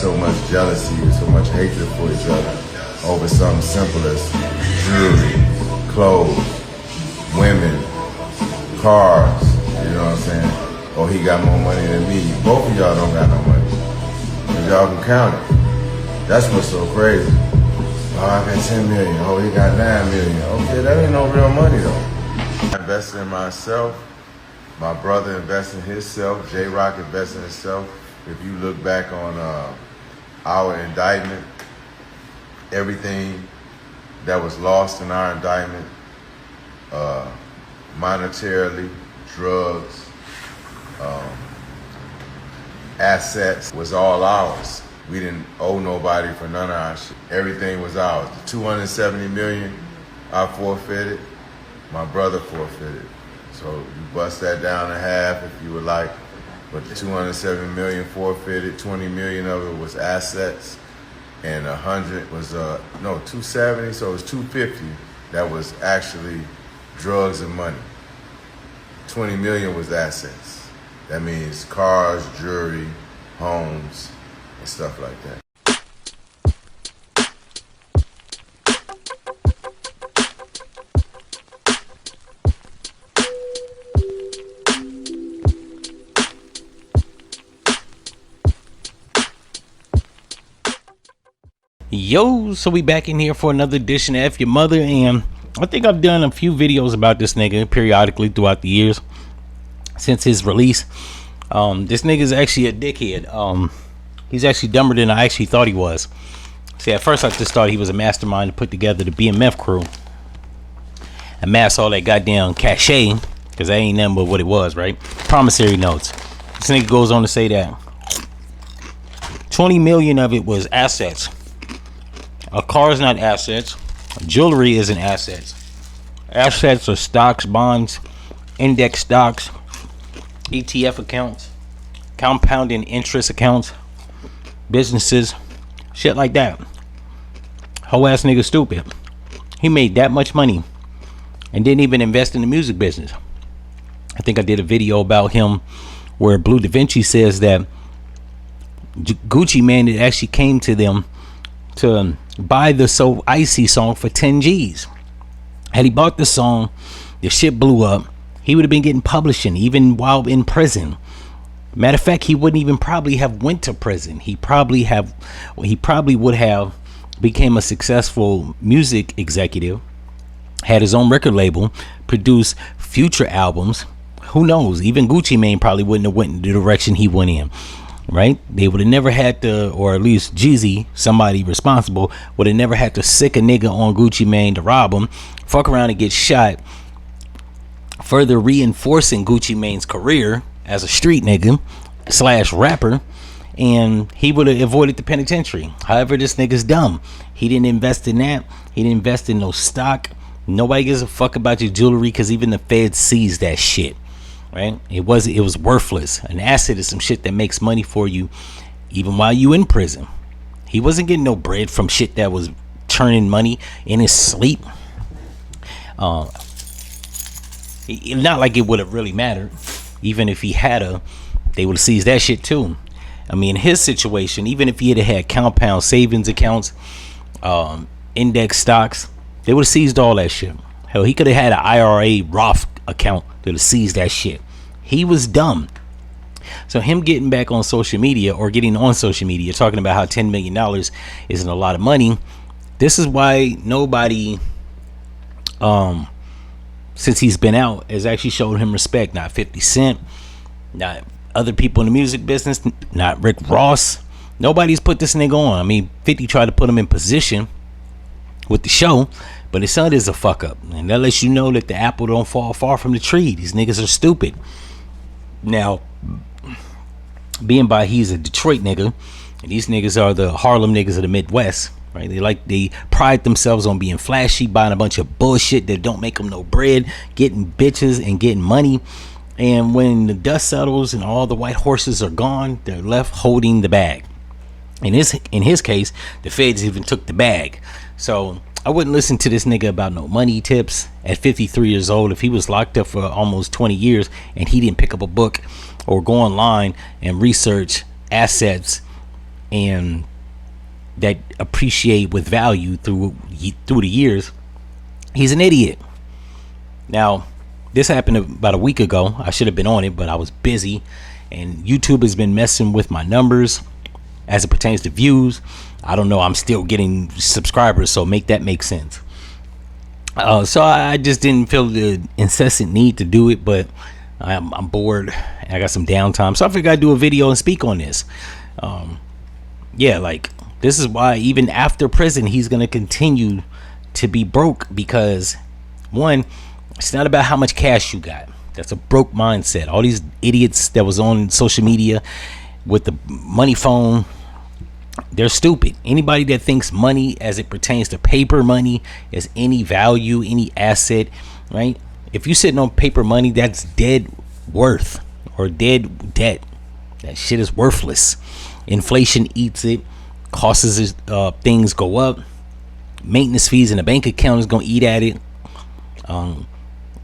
so much jealousy and so much hatred for each other over something simple as jewelry, clothes, women, cars, you know what I'm saying? Oh, he got more money than me. Both of y'all don't got no money. But y'all can count it. That's what's so crazy. Oh, I got 10 million. Oh, he got 9 million. Okay, that ain't no real money though. I invested in myself. My brother invested in himself. J-Rock invested in himself. If you look back on our indictment, everything that was lost in our indictment, monetarily, drugs, assets, was all ours. We didn't owe nobody for none of our shit. Everything was ours. The 270 million I forfeited, my brother forfeited. So you bust that down in half if you would like. But the 270 million forfeited, 20 million of it was assets, and 100 was, 270, so it was 250 that was actually drugs and money. 20 million was assets. That means cars, jewelry, homes, and stuff like that. Yo, so we back in here for another edition of F-ya-Motha, and I think I've done a few videos about this nigga periodically throughout the years since his release. This nigga's actually a dickhead. He's actually dumber than I actually thought he was. See, at first I just thought he was a mastermind to put together the BMF crew, amass all that goddamn cachet, because that ain't nothing but what it was, right? Promissory notes. This nigga goes on to say that 20 million of it was assets. A car is not assets. Jewelry isn't assets. Assets are stocks, bonds, index stocks, ETF accounts, compounding interest accounts, businesses, shit like that. Whole ass nigga stupid. He made that much money and didn't even invest in the music business. I think I did a video about him where Blue Da Vinci says that Gucci Mane actually came to them to buy the So Icy song for 10 G's. Had he bought the song, the shit blew up. He would have been getting publishing even while in prison. Matter of fact, he wouldn't even probably have went to prison. He probably would have became a successful music executive, had his own record label, produced future albums. Who knows? Even Gucci Mane probably wouldn't have went in the direction he went in. Right? They would have never had to, or at least Jeezy, somebody responsible, would have never had to sick a nigga on Gucci Mane to rob him, fuck around and get shot, further reinforcing Gucci Mane's career as a street nigga / rapper, and he would have avoided the penitentiary. However, this nigga's dumb. He didn't invest in that. He didn't invest in no stock. Nobody gives a fuck about your jewelry because even the Fed sees that shit. Right? It was worthless. An asset is some shit that makes money for you even while you in prison. He wasn't getting no bread from shit that was churning money in his sleep. Not like it would have really mattered. Even if he had they would have seized that shit too. I mean, in his situation, even if he had compound savings accounts, index stocks, they would have seized all that shit. Hell, he could have had an IRA Roth account that would have seized that shit. He was dumb. So him getting back on social media, or getting on social media, talking about how $10 million isn't a lot of money. This is why nobody, since he's been out, has actually showed him respect. Not 50 Cent, not other people in the music business, not Rick Ross. Nobody's put this nigga on. I mean, 50 tried to put him in position with the show, but his son is a fuck up, and that lets you know that the apple don't fall far from the tree. These niggas are stupid. Now, being by he's a Detroit nigga, and these niggas are the Harlem niggas of the Midwest, right? They pride themselves on being flashy, buying a bunch of bullshit that don't make them no bread, getting bitches and getting money. And when the dust settles and all the white horses are gone, they're left holding the bag. In his case, the feds even took the bag. So I wouldn't listen to this nigga about no money tips at 53 years old. If he was locked up for almost 20 years and he didn't pick up a book or go online and research assets and that appreciate with value through the years, he's an idiot. Now, this happened about a week ago. I should have been on it, but I was busy, and YouTube has been messing with my numbers as it pertains to views. I don't know. I'm still getting subscribers, so make that make sense. So I just didn't feel the incessant need to do it, but I'm bored. I got some downtime, so I figured I'd do a video and speak on this. Yeah, like, this is why even after prison, he's going to continue to be broke, because one, it's not about how much cash you got. That's a broke mindset. All these idiots that was on social media with the money phone, they're stupid. Anybody that thinks money as it pertains to paper money is any value, any asset, right? If you're sitting on paper money, that's dead worth or dead debt. That shit is worthless. Inflation eats it, causes things go up. Maintenance fees in a bank account is going to eat at it.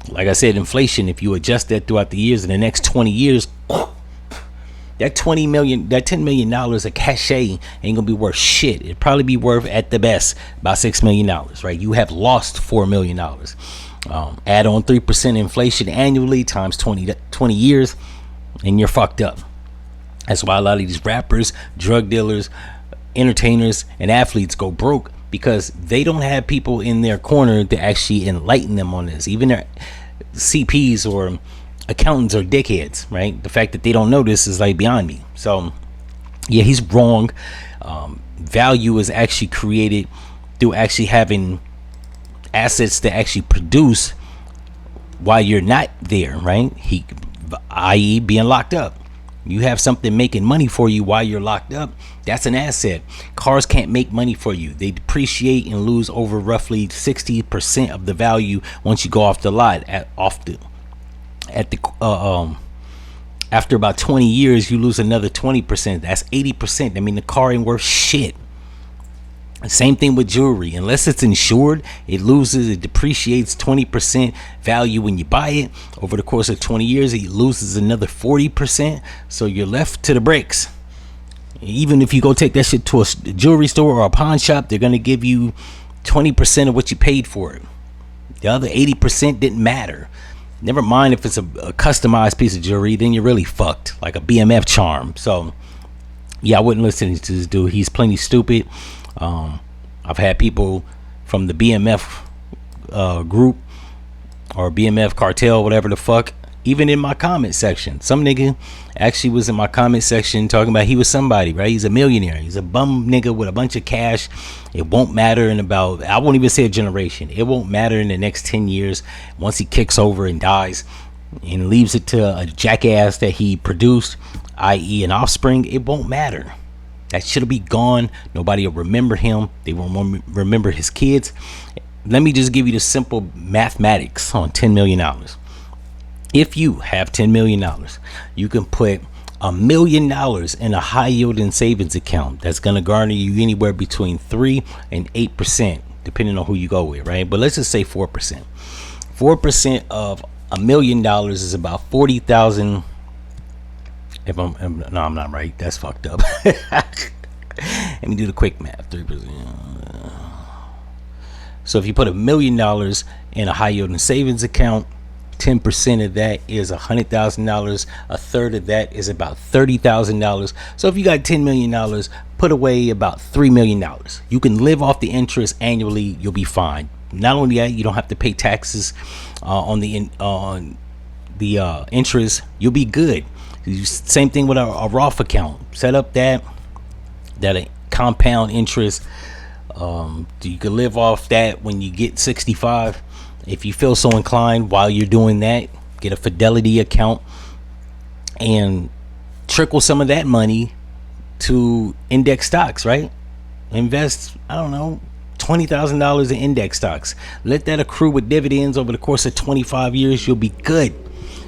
Like I said, inflation, if you adjust that throughout the years, in the next 20 years, that $10 million of cachet ain't gonna be worth shit. It'd probably be worth at the best about $6 million, right? You have lost $4 million. Add on 3% inflation annually times 20 years, and you're fucked up. That's why a lot of these rappers, drug dealers, entertainers, and athletes go broke, because they don't have people in their corner to actually enlighten them on this. Even their CPs or accountants are dickheads, right? The fact that they don't know this is like beyond me. So yeah, he's wrong. Value is actually created through actually having assets to actually produce while you're not there, right? I.e. being locked up. You have something making money for you while you're locked up. That's an asset. Cars can't make money for you. They depreciate and lose over roughly 60% of the value once you go off the lot. After about 20 years, you lose another 20%. That's 80%. I mean, the car ain't worth shit. Same thing with jewelry. Unless it's insured, it depreciates 20% value when you buy it. Over the course of 20 years, it loses another 40%. So you're left to the bricks. Even if you go take that shit to a jewelry store or a pawn shop, they're going to give you 20% of what you paid for it. The other 80% didn't matter. Never mind if it's a customized piece of jewelry, then you're really fucked, like a BMF charm. So yeah, I wouldn't listen to this dude. He's plenty stupid. I've had people from the BMF group or BMF cartel, whatever the fuck, even in my comment section. Some nigga actually was in my comment section talking about he was somebody, right? He's a millionaire. He's a bum nigga with a bunch of cash. It won't matter in about, I won't even say a generation. It won't matter in the next 10 years once he kicks over and dies and leaves it to a jackass that he produced, i.e. an offspring. It won't matter. That shit'll be gone. Nobody will remember him. They won't remember his kids. Let me just give you the simple mathematics on $10 million. If you have $10 million, you can put $1 million in a high yielding savings account that's going to garner you anywhere between 3 and 8%, depending on who you go with, right? But let's just say 4%. 4% of $1 million is about 40,000. No, I'm not right. That's fucked up. Let me do the quick math. 3%. So if you put $1 million in a high yielding savings account, 10% of that is $100,000. A third of that is about $30,000. So if you got $10 million, put away about $3 million. You can live off the interest annually. You'll be fine. Not only that, you don't have to pay taxes on the interest. You'll be good. Same thing with a Roth account. Set up that compound interest. You can live off that when you get 65. If you feel so inclined, while you're doing that, get a Fidelity account and trickle some of that money to index stocks, right? Invest, I don't know, $20,000 in index stocks. Let that accrue with dividends over the course of 25 years. You'll be good.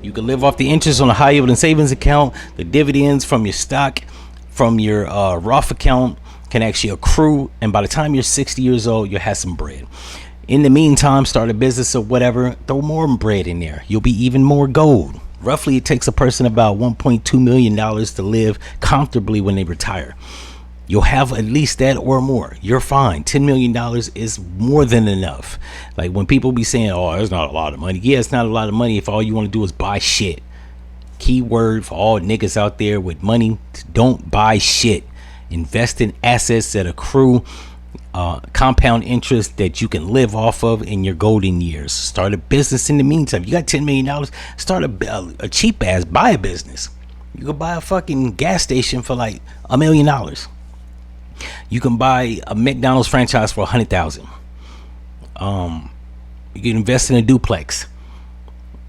You can live off the interest on a high yield and savings account. The dividends from your stock, from your Roth account can actually accrue. And by the time you're 60 years old, you'll have some bread. In the meantime, start a business or whatever. Throw more bread in there. You'll be even more gold. Roughly, it takes a person about $1.2 million to live comfortably when they retire. You'll have at least that or more. You're fine. $10 million is more than enough. Like when people be saying, oh, it's not a lot of money. Yeah, it's not a lot of money if all you want to do is buy shit. Keyword for all niggas out there with money: don't buy shit. Invest in assets that accrue compound interest that you can live off of in your golden years. Start a business in the meantime. You got $10 million, start a cheap ass, buy a business. You can buy a fucking gas station for like $1 million. You can buy a McDonald's franchise for $100,000. You can invest in a duplex.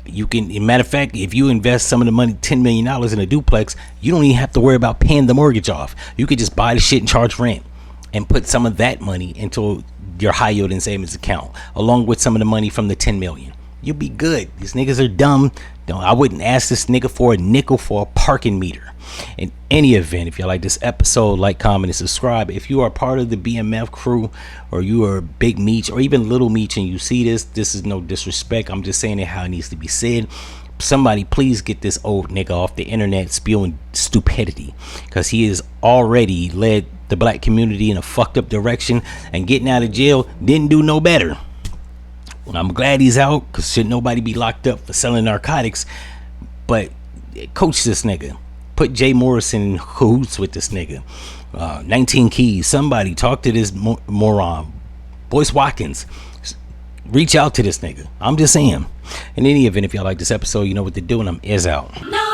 You can, matter of fact, if you invest some of the money, $10 million in a duplex, you don't even have to worry about paying the mortgage off. You could just buy the shit and charge rent and put some of that money into your high yield and savings account, along with some of the money from the 10 million. You'll be good. These niggas are dumb. I wouldn't ask this nigga for a nickel for a parking meter. In any event, if you like this episode, like, comment, and subscribe. If you are part of the BMF crew, or you are big Meech or even little Meech and you see this is no disrespect. I'm just saying it how it needs to be said. Somebody please get this old nigga off the internet spewing stupidity, because he has already led the black community in a fucked up direction, and getting out of jail didn't do no better. I'm glad he's out, because should nobody be locked up for selling narcotics. But coach this nigga. Put Jay Morrison in cahoots with this nigga. 19 Keys. Somebody talk to this moron. Boyce Watkins. Reach out to this nigga. I'm just saying. In any event, if y'all like this episode, you know what to do, and I'm out. No.